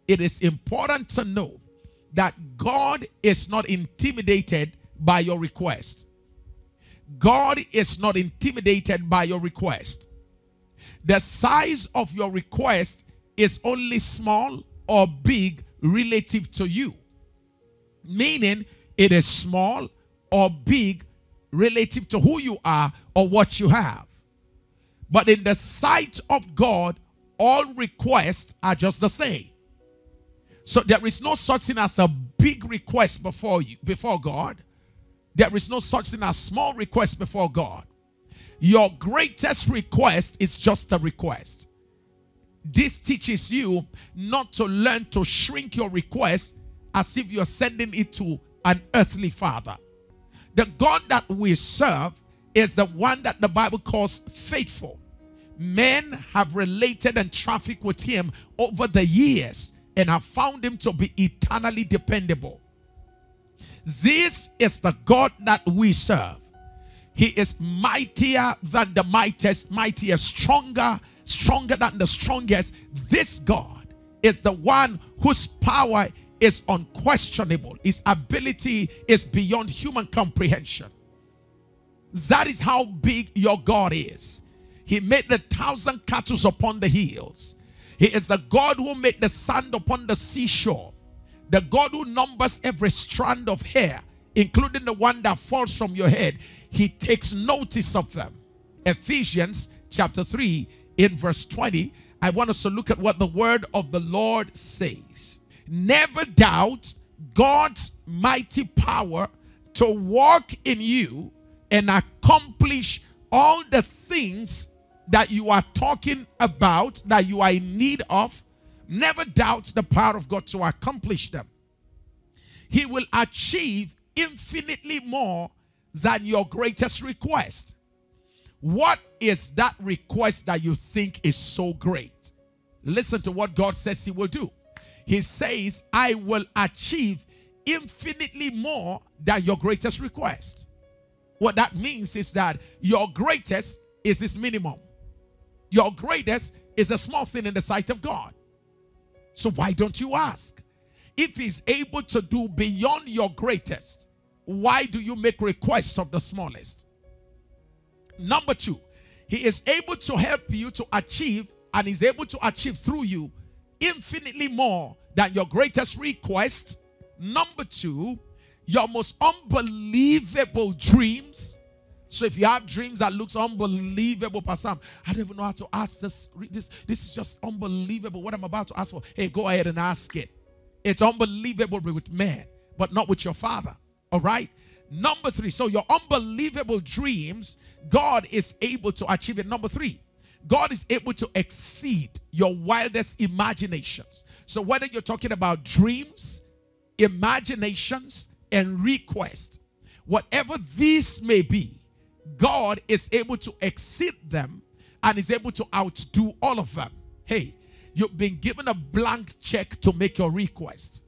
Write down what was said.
it is important to know that God is not intimidated by your request. God is not intimidated by your request. The size of your request is only small or big relative to you. Meaning it is small or big relative to who you are or what you have. But in the sight of God, all requests are just the same. So there is no such thing as a big request before God. There is no such thing as small request before God. Your greatest request is just a request. This teaches you not to learn to shrink your request as if you're sending it to an earthly father. The God that we serve is the one that the Bible calls faithful. Men have related and trafficked with him over the years and have found him to be eternally dependable. This is the God that we serve. He is mightier than the mightiest, stronger than the strongest. This God is the one whose power is unquestionable. His ability is beyond human comprehension. That is how big your God is. He made the 1,000 cattle upon the hills. He is the God who made the sand upon the seashore. The God who numbers every strand of hair, including the one that falls from your head. He takes notice of them. Ephesians chapter 3 in verse 20. I want us to look at what the word of the Lord says. Never doubt God's mighty power to work in you and accomplish all the things that you are talking about, that you are in need of. Never doubt the power of God to accomplish them. He will achieve infinitely more than your greatest request. What is that request that you think is so great? Listen to what God says he will do. He says, I will achieve infinitely more than your greatest request. What that means is that your greatest is his minimum. Your greatest is a small thing in the sight of God. So why don't you ask? If he's able to do beyond your greatest, why do you make requests of the smallest? Number two, he is able to help you to achieve, and is able to achieve through you infinitely more than your greatest request. Number two, your most unbelievable dreams. So if you have dreams that looks unbelievable, Pastor, I don't even know how to ask this. This is just unbelievable what I'm about to ask for. Hey, go ahead and ask it. It's unbelievable with man, but not with your father. All right? Number three, so your unbelievable dreams, God is able to achieve it. Number three, God is able to exceed your wildest imaginations. So whether you're talking about dreams, imaginations, and request, whatever these may be, God is able to exceed them and is able to outdo all of them. Hey, you've been given a blank check to make your request.